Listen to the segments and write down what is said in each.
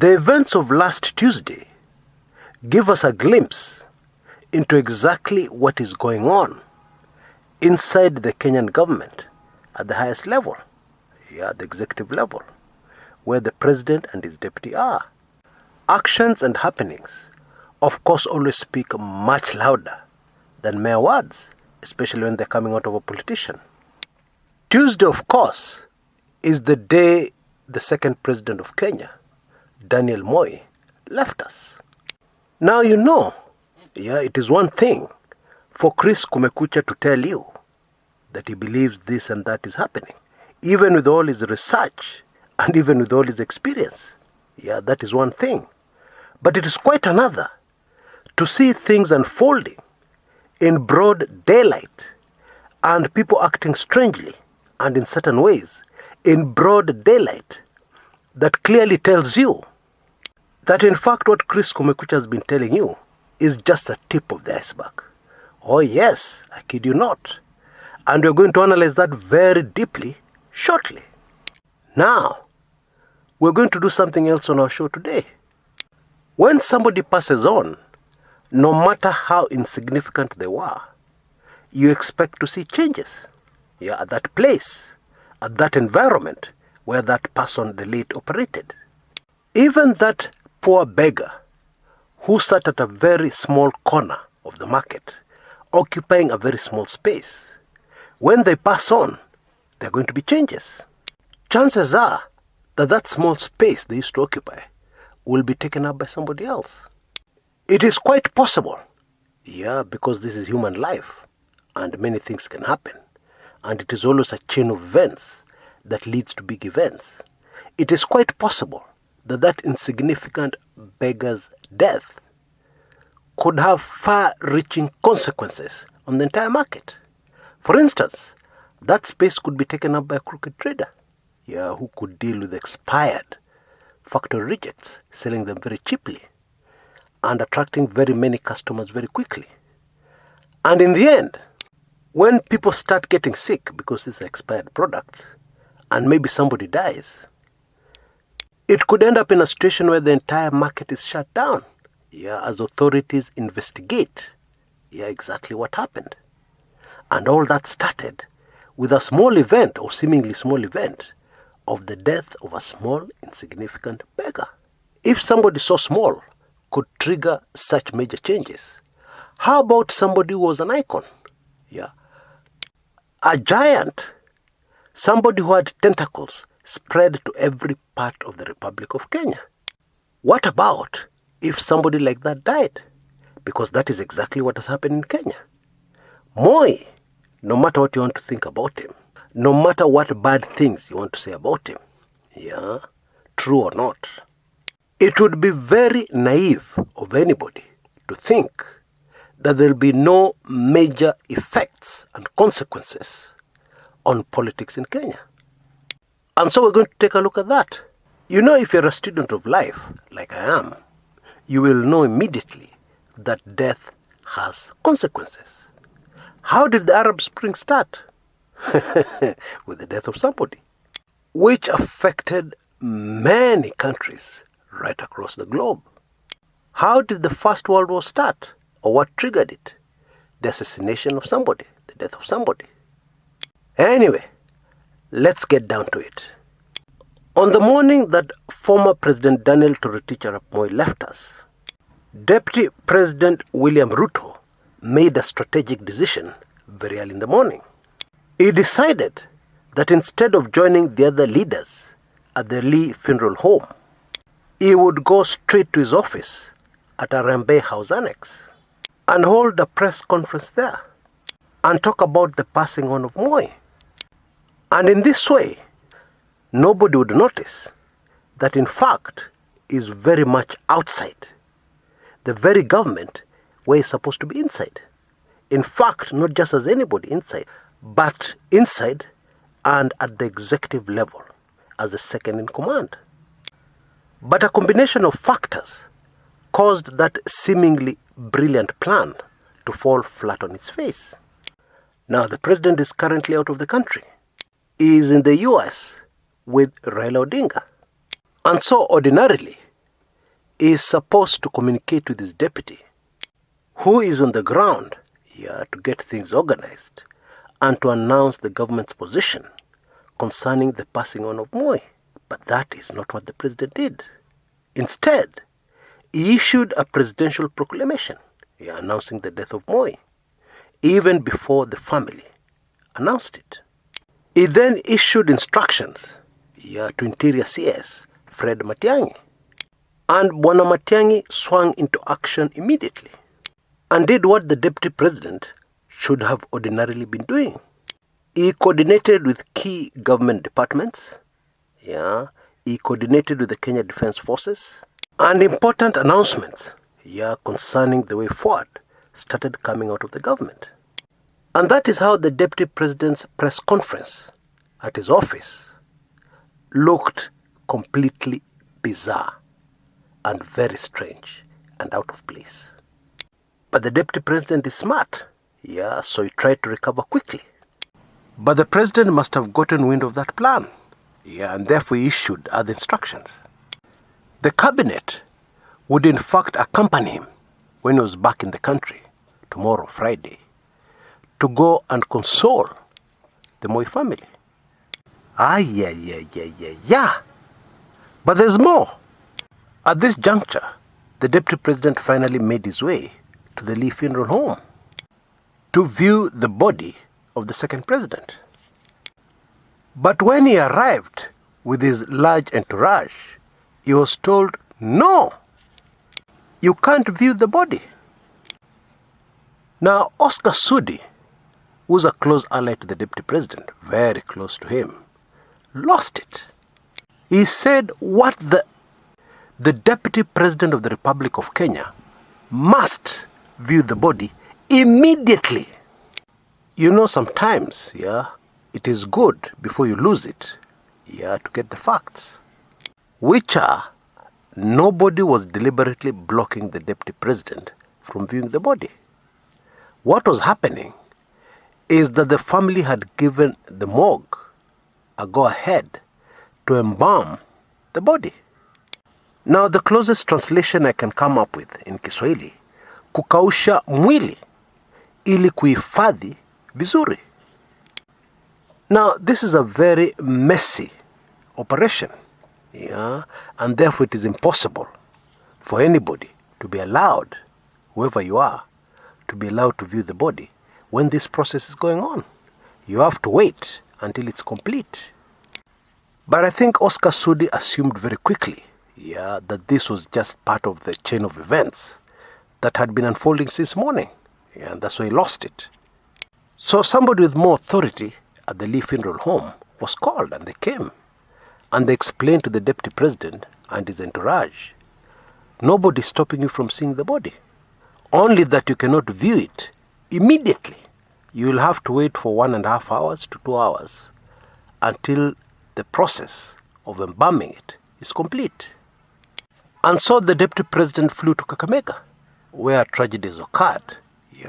The events of last Tuesday give us a glimpse into exactly what is going on inside the Kenyan government at the highest level, the executive level, where the president and his deputy are. Actions and happenings, of course, always speak much louder than mere words, especially when they're coming out of a politician. Tuesday, of course, is the day the second president of Kenya, Daniel Moi, left us. Now you know, it is one thing for Chris Kumekucha to tell you that he believes this and that is happening, even with all his research and even with all his experience. That is one thing. But it is quite another to see things unfolding in broad daylight and people acting strangely and in certain ways in broad daylight that clearly tells you that in fact what Chris Kumekucha has been telling you is just a tip of the iceberg. Oh yes, I kid you not. And we're going to analyze that very deeply shortly. Now, we're going to do something else on our show today. When somebody passes on, no matter how insignificant they were, you expect to see changes. At that place, at that environment where that person, the late, operated. Even that poor beggar who sat at a very small corner of the market, occupying a very small space, when they pass on, there are going to be changes. Chances are that that small space they used to occupy will be taken up by somebody else. It is quite possible, because this is human life and many things can happen. And it is always a chain of events that leads to big events. It is quite possible that that insignificant beggar's death could have far-reaching consequences on the entire market. For instance, that space could be taken up by a crooked trader, who could deal with expired factory rejects, selling them very cheaply and attracting very many customers very quickly. And in the end, when people start getting sick because these are expired products and maybe somebody dies, it could end up in a situation where the entire market is shut down, as authorities investigate, exactly what happened. And all that started with a small event or seemingly small event of the death of a small, insignificant beggar. If somebody so small could trigger such major changes, how about somebody who was an icon? A giant, somebody who had tentacles spread to every part of the Republic of Kenya. What about if somebody like that died? Because that is exactly what has happened in Kenya. Moi, no matter what you want to think about him, no matter what bad things you want to say about him, true or not, it would be very naive of anybody to think that there will be no major effects and consequences on politics in Kenya. And so we're going to take a look at that. If you're a student of life, like I am, you will know immediately that death has consequences. How did the Arab Spring start? With the death of somebody, which affected many countries right across the globe. How did the First World War start? Or what triggered it? The assassination of somebody, the death of somebody. Anyway, let's get down to it. On the morning that former President Daniel Arap Moi left us, Deputy President William Ruto made a strategic decision very early in the morning. He decided that instead of joining the other leaders at the Lee Funeral Home, he would go straight to his office at Harambee House Annex and hold a press conference there and talk about the passing on of Moi. And in this way, nobody would notice that in fact is very much outside the very government where he's supposed to be inside. In fact, not just as anybody inside, but inside and at the executive level as the second in command. But a combination of factors caused that seemingly brilliant plan to fall flat on its face. Now, the president is currently out of the country. He is in the US with Raila Odinga. And so ordinarily, is supposed to communicate with his deputy, who is on the ground, to get things organized and to announce the government's position concerning the passing on of Moi. But that is not what the president did. Instead, he issued a presidential proclamation announcing the death of Moi, even before the family announced it. He then issued instructions to Interior CS Fred Matiangi. And Bwana Matiangi swung into action immediately and did what the deputy president should have ordinarily been doing. He coordinated with key government departments. He coordinated with the Kenya Defense Forces. And important announcements concerning the way forward started coming out of the government. And that is how the deputy president's press conference at his office looked completely bizarre and very strange and out of place. But the deputy president is smart, so he tried to recover quickly. But the president must have gotten wind of that plan, and therefore he issued other instructions. The cabinet would in fact accompany him when he was back in the country tomorrow, Friday, to go and console the Moi family. But there's more. At this juncture, the deputy president finally made his way to the Lee funeral home to view the body of the second president. But when he arrived with his large entourage, he was told, no, you can't view the body. Now, Oscar Sudi, who's a close ally to the deputy president, very close to him, lost it. He said what the deputy president of the Republic of Kenya must view the body immediately. Sometimes, it is good before you lose it, to get the facts, which are nobody was deliberately blocking the deputy president from viewing the body. What was happening is that the family had given the morgue a go-ahead to embalm the body. Now, the closest translation I can come up with in Kiswahili, kukausha mwili ili kuhifadhi vizuri. Now, this is a very messy operation, and therefore it is impossible for anybody to be allowed, whoever you are, to be allowed to view the body when this process is going on. You have to wait until it's complete. But I think Oscar Sudi assumed very quickly, that this was just part of the chain of events that had been unfolding since morning, and that's why he lost it. So somebody with more authority at the Lee funeral home was called, and they came, and they explained to the deputy president and his entourage, nobody's stopping you from seeing the body, only that you cannot view it immediately. You will have to wait for 1.5 hours to 2 hours until the process of embalming it is complete. And so the deputy president flew to Kakamega, where tragedies occurred,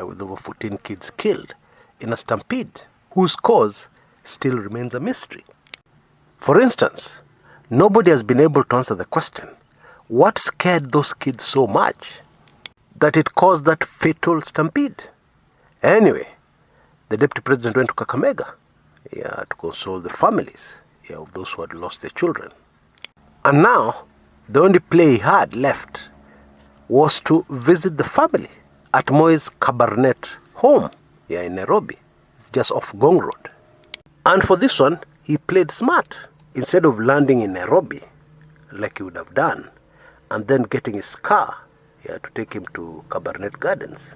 with over 14 kids killed in a stampede, whose cause still remains a mystery. For instance, nobody has been able to answer the question, what scared those kids so much that it caused that fatal stampede? Anyway, the deputy president went to Kakamega, to console the families, of those who had lost their children. And now, the only play he had left was to visit the family at Moi's Cabernet home in Nairobi. It's just off Gong Road. And for this one, he played smart. Instead of landing in Nairobi, like he would have done, and then getting his car to take him to Cabernet Gardens,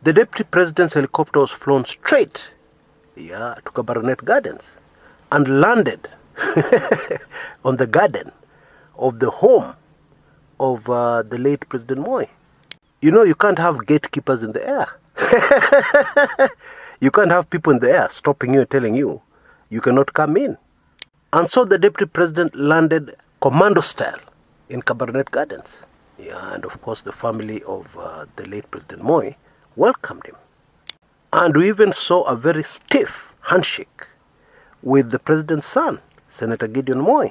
the deputy president's helicopter was flown straight to Cabernet Gardens and landed on the garden of the home of the late President Moi. You can't have gatekeepers in the air. You can't have people in the air stopping you and telling you you cannot come in. And so the deputy president landed commando style in Cabernet Gardens. And of course the family of the late President Moi welcomed him. And we even saw a very stiff handshake with the president's son, Senator Gideon Moi.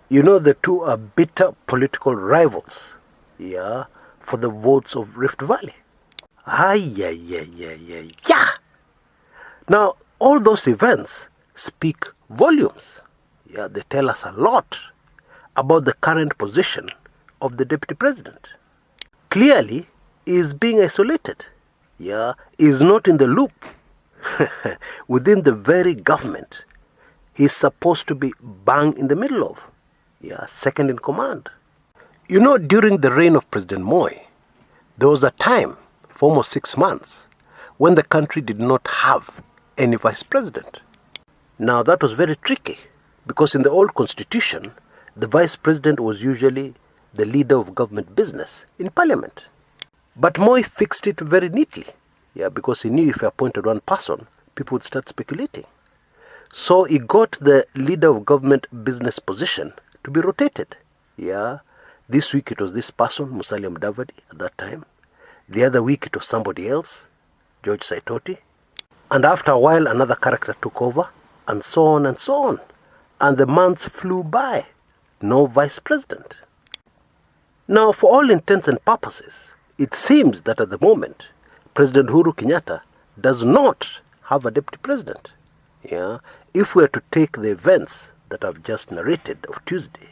The two are bitter political rivals yeah, for the votes of Rift Valley. Yeah. Now, all those events speak volumes. Yeah, they tell us a lot about the current position of the deputy president. Clearly, he is being isolated. Yeah, he is not in the loop within the very government he's supposed to be bang in the middle of. Yeah, second in command. You know, during the reign of President Moi, there was a time for almost 6 months when the country did not have any vice president. Now that was very tricky because in the old constitution, the vice president was usually the leader of government business in parliament. But Moi fixed it very neatly, yeah, because he knew if he appointed one person, people would start speculating. So he got the leader of government business position to be rotated. Yeah, this week it was this person, Musalia Mudavadi, at that time. The other week it was somebody else, George Saitoti. And after a while, another character took over, and so on and so on. And the months flew by. No vice president. Now, for all intents and purposes, it seems that at the moment, President Uhuru Kenyatta does not have a deputy president. Yeah, if we are to take the events that I've just narrated of Tuesday,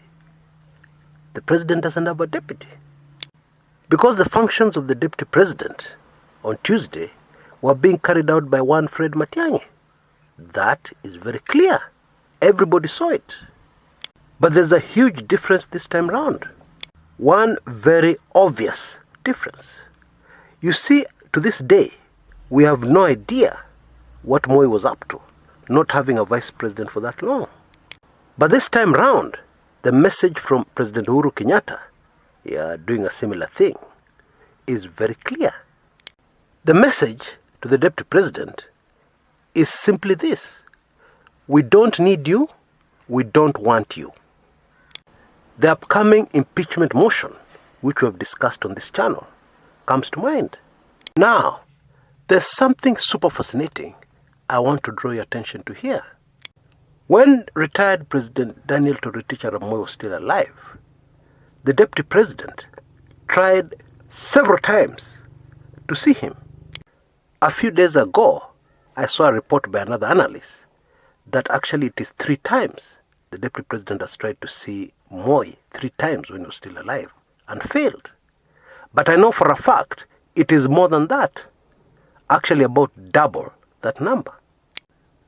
the president doesn't have a deputy. Because the functions of the deputy president on Tuesday were being carried out by one Fred Matiangi. That is very clear. Everybody saw it. But there's a huge difference this time round. One very obvious difference. You see, to this day, we have no idea what Moi was up to, not having a vice president for that long. But this time round, the message from President Uhuru Kenyatta, doing a similar thing, is very clear. The message to the deputy president is simply this: we don't need you, we don't want you. The upcoming impeachment motion, which we have discussed on this channel, comes to mind. Now, there's something super fascinating I want to draw your attention to here. When retired President Daniel Toroitich arap Moi was still alive, the deputy president tried several times to see him. A few days ago, I saw a report by another analyst that actually it is 3 times the deputy president has tried to see Moi, 3 times when he was still alive, and failed. But I know for a fact it is more than that, actually about double that number.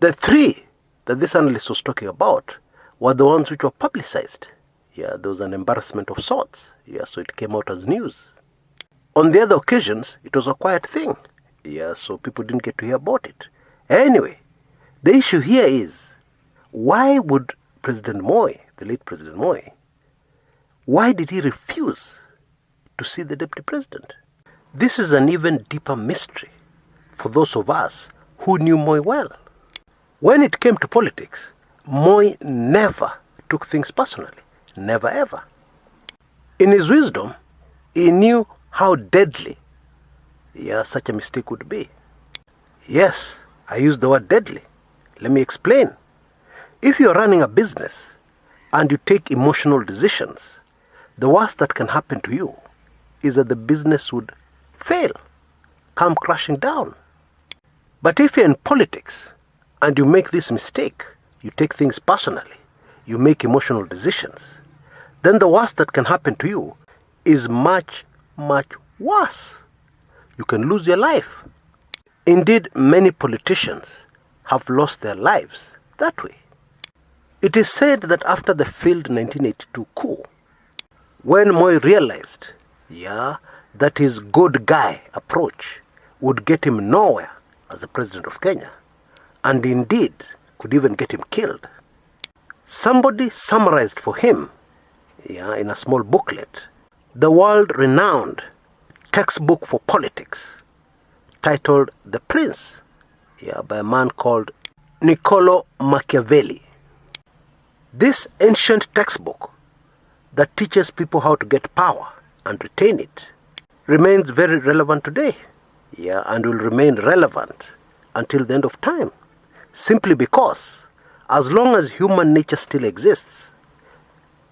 The 3 that this analyst was talking about were the ones which were publicized. Yeah, there was an embarrassment of sorts. Yeah, so it came out as news. On the other occasions, it was a quiet thing. Yeah, so people didn't get to hear about it. Anyway, the issue here is, why would President Moi, the late President Moi, why did he refuse to see the deputy president? This is an even deeper mystery for those of us who knew Moi well. When it came to politics, Moi never took things personally. Never ever. In his wisdom, he knew how deadly such a mistake would be. Yes, I use the word deadly. Let me explain. If you're running a business and you take emotional decisions, the worst that can happen to you is that the business would fail, come crashing down. But if you're in politics and you make this mistake, you take things personally, you make emotional decisions, then the worst that can happen to you is much, much worse. You can lose your life. Indeed, many politicians have lost their lives that way. It is said that after the failed 1982 coup, when Moi realized, that his good guy approach would get him nowhere as the president of Kenya, and indeed could even get him killed, somebody summarized for him, in a small booklet, the world-renowned textbook for politics titled The Prince, by a man called Niccolo Machiavelli. This ancient textbook that teaches people how to get power and retain it remains very relevant today, and will remain relevant until the end of time, simply because as long as human nature still exists,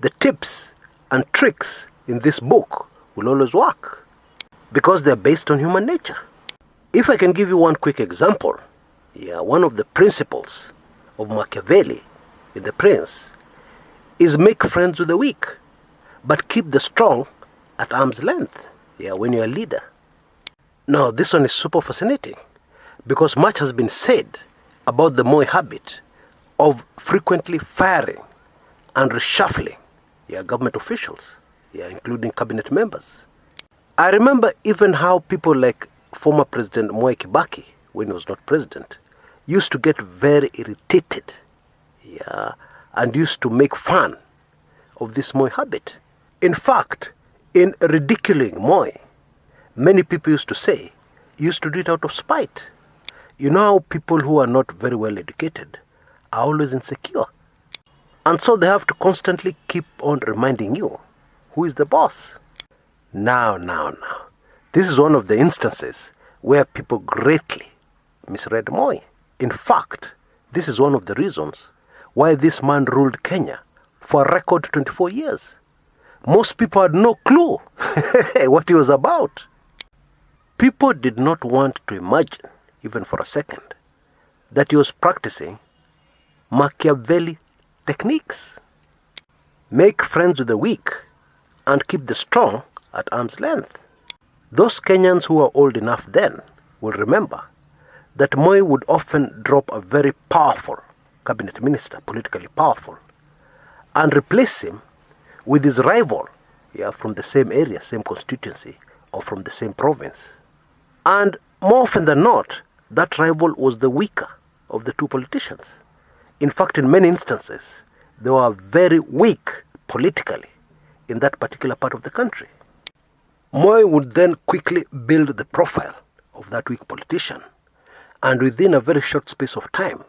the tips and tricks in this book will always work because they're based on human nature. If I can give you one quick example, one of the principles of Machiavelli in The Prince is make friends with the weak, but keep the strong at arm's length, when you're a leader. Now, this one is super fascinating because much has been said about the Moi habit of frequently firing and reshuffling government officials, including cabinet members. I remember even how people like former President Mwai Kibaki, when he was not president, used to get very irritated, and used to make fun of this Moi habit. In fact, in ridiculing Moi, many people used to say he used to do it out of spite. You know how people who are not very well educated are always insecure. And so they have to constantly keep on reminding you who is the boss. Now. This is one of the instances where people greatly misread Moi. In fact, this is one of the reasons why this man ruled Kenya for a record 24 years. Most people had no clue what he was about. People did not want to imagine, even for a second, that he was practicing Machiavelli techniques. Make friends with the weak and keep the strong at arm's length. Those Kenyans who are old enough then will remember that Moi would often drop a very powerful cabinet minister, politically powerful, and replace him with his rival, from the same area, same constituency, or from the same province. And more often than not, that rival was the weaker of the two politicians. In fact, in many instances, they were very weak politically in that particular part of the country. Moi would then quickly build the profile of that weak politician, and within a very short space of time,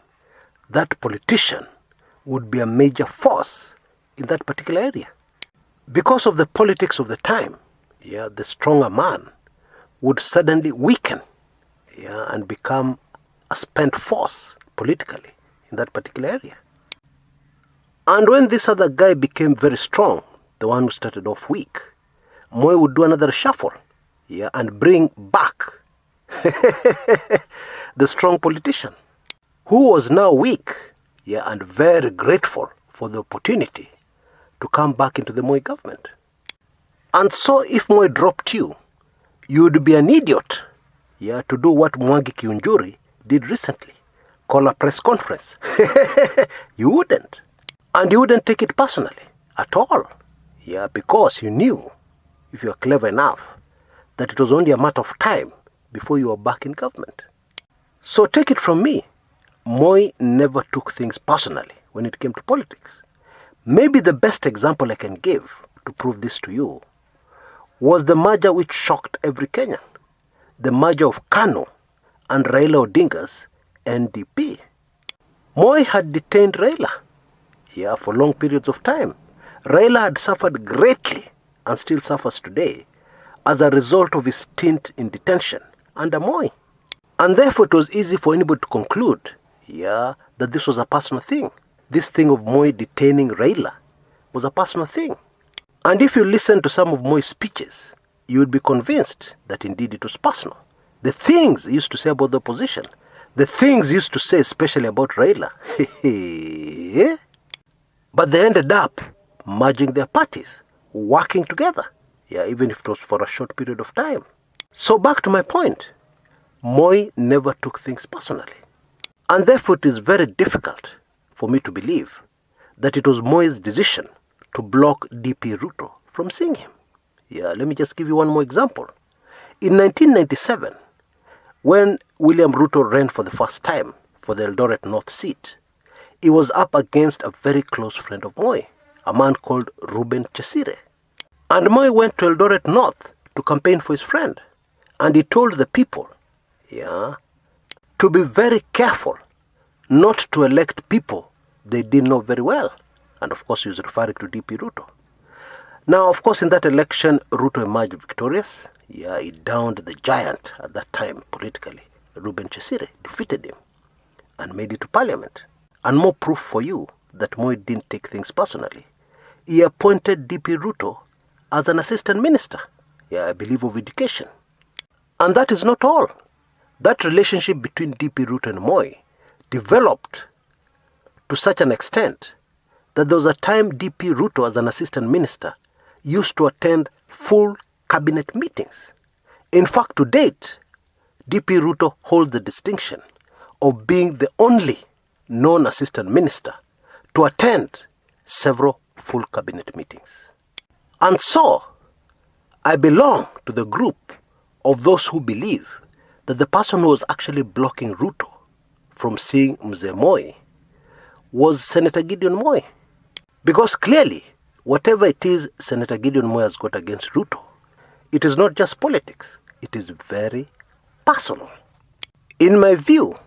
that politician would be a major force in that particular area. Because of the politics of the time, the stronger man would suddenly weaken, and become a spent force politically in that particular area. And when this other guy became very strong, the one who started off weak, Moi would do another shuffle, and bring back the strong politician, who was now weak, and very grateful for the opportunity to come back into the Moi government. And so if Moi dropped you, you would be an idiot, to do what Mwangi Kiunjuri did recently, call a press conference. You wouldn't. And you wouldn't take it personally at all, because you knew, if you were clever enough, that it was only a matter of time before you were back in government. So take it from me, Moi never took things personally when it came to politics. Maybe the best example I can give to prove this to you was the merger which shocked every Kenyan, the merger of KANU and Raila Odinga's NDP. Moi had detained Raila, for long periods of time. Raila had suffered greatly and still suffers today as a result of his stint in detention under Moi. And therefore it was easy for anybody to conclude, that this was a personal thing. This thing of Moi detaining Raila was a personal thing. And if you listen to some of Moi's speeches, you would be convinced that indeed it was personal. The things he used to say about the opposition, the things he used to say especially about Raila, but they ended up merging their parties, working together, even if it was for a short period of time. So back to my point, Moi never took things personally. And therefore it is very difficult for me to believe that it was Moi's decision to block DP Ruto from seeing him. Let me just give you one more example. In 1997, when William Ruto ran for the first time for the Eldoret North seat, he was up against a very close friend of Moi, a man called Reuben Chesire. And Moi went to Eldoret North to campaign for his friend. And he told the people, to be very careful not to elect people they didn't know very well. And of course he was referring to DP Ruto. Now, of course, in that election, Ruto emerged victorious. He downed the giant at that time politically. Reuben Chesire defeated him and made it to parliament. And more proof for you that Moi didn't take things personally. He appointed DP Ruto as an assistant minister I believe, of education. And that is not all. That relationship between DP Ruto and Moi developed to such an extent that there was a time DP Ruto, as an assistant minister, used to attend full cabinet meetings. In fact, to date, DP Ruto holds the distinction of being the only known assistant minister to attend several full cabinet meetings. And so, I belong to the group of those who believe that the person who was actually blocking Ruto from seeing Mzee Moi was Senator Gideon Moi. Because clearly, whatever it is Senator Gideon Moi has got against Ruto, it is not just politics, it is very personal. In my view,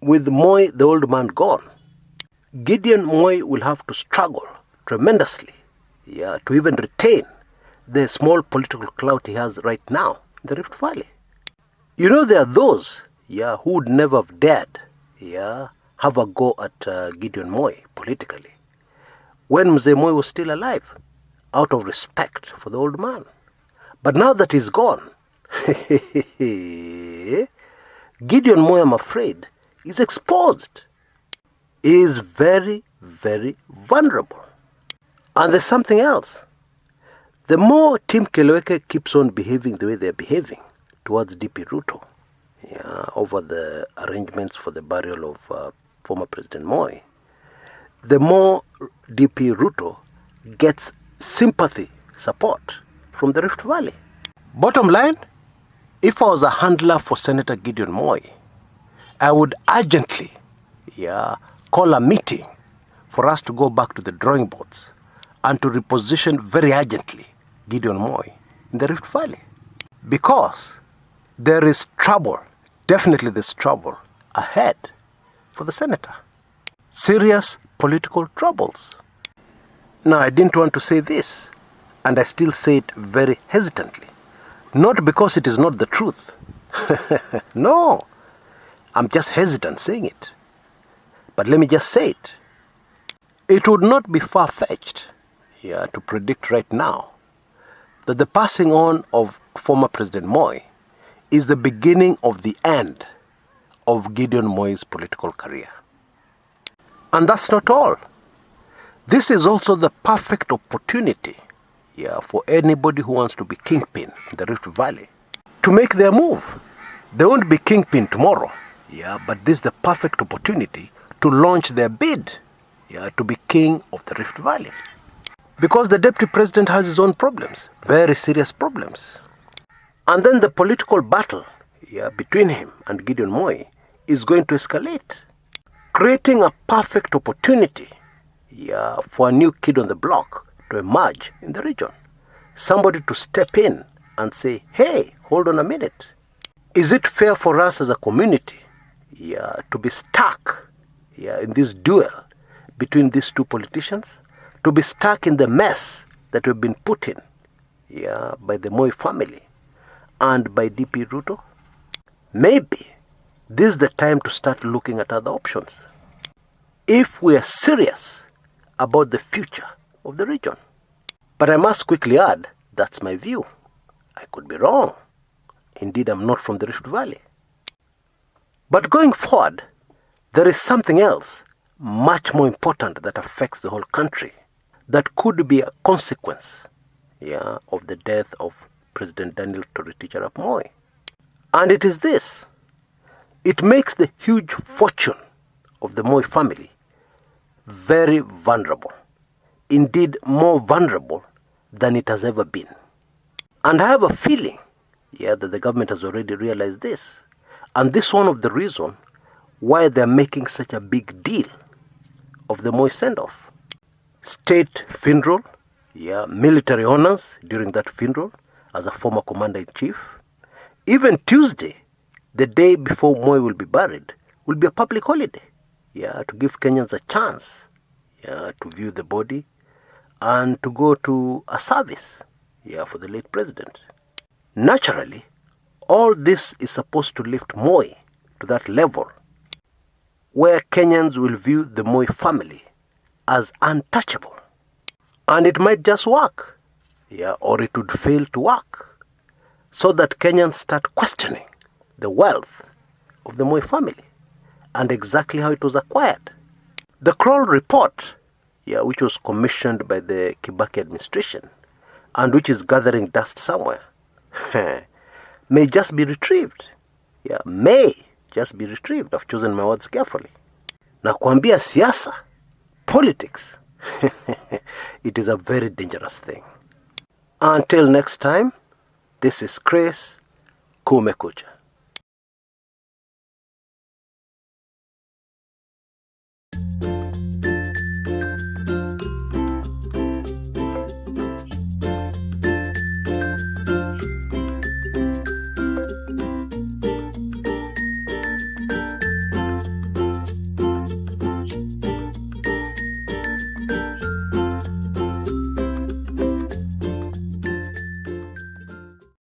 with Moi, the old man, gone, Gideon Moi will have to struggle tremendously to even retain the small political clout he has right now in the Rift Valley. You know, there are those who would never have dared have a go at Gideon Moi politically when Mzee Moi was still alive, out of respect for the old man. But now that he's gone, Gideon Moi, I'm afraid, is exposed. He is very, very vulnerable. And there's something else. The more Team Keleweke keeps on behaving the way they're behaving towards DP Ruto, over the arrangements for the burial of former President Moi, the more DP Ruto gets sympathy, support from the Rift Valley. Bottom line, if I was a handler for Senator Gideon Moi, I would urgently call a meeting for us to go back to the drawing boards and to reposition very urgently Gideon Moi in the Rift Valley. Because there is trouble, definitely there's trouble ahead for the senator. Serious political troubles. Now, I didn't want to say this, and I still say it very hesitantly. Not because it is not the truth. No, I'm just hesitant saying it. But let me just say it. It would not be far-fetched to predict right now that the passing on of former President Moi is the beginning of the end of Gideon Moi's political career. And that's not all. This is also the perfect opportunity for anybody who wants to be kingpin in the Rift Valley to make their move. They won't be kingpin tomorrow, but this is the perfect opportunity to launch their bid to be king of the Rift Valley. Because the deputy president has his own problems, very serious problems. And then the political battle between him and Gideon Moi is going to escalate, creating a perfect opportunity for a new kid on the block to emerge in the region. Somebody to step in and say, hey, hold on a minute. Is it fair for us as a community to be stuck in this duel between these two politicians? To be stuck in the mess that we've been put in by the Moi family and by DP Ruto? Maybe this is the time to start looking at other options, if we are serious about the future of the region. But I must quickly add, that's my view. I could be wrong. Indeed, I'm not from the Rift Valley. But going forward, there is something else much more important that affects the whole country, that could be a consequence of the death of President Daniel Toroitich arap Moi. And it is this. It makes the huge fortune of the Moi family very vulnerable. Indeed, more vulnerable than it has ever been. And I have a feeling that the government has already realized this. And this is one of the reasons why they're making such a big deal of the Moi send-off. State funeral, military honors during that funeral as a former commander-in-chief. Even Tuesday, the day before Moi will be buried, will be a public holiday, to give Kenyans a chance, to view the body and to go to a service, for the late president. Naturally, all this is supposed to lift Moi to that level where Kenyans will view the Moi family as untouchable. And it might just work, or it would fail to work. so that Kenyans start questioning the wealth of the Moi family and exactly how it was acquired. The Kroll report, which was commissioned by the Kibaki administration and which is gathering dust somewhere, may just be retrieved. May just be retrieved. I've chosen my words carefully. Na kuambia siasa, politics, it is a very dangerous thing. Until next time, this is Chris Kumekucha.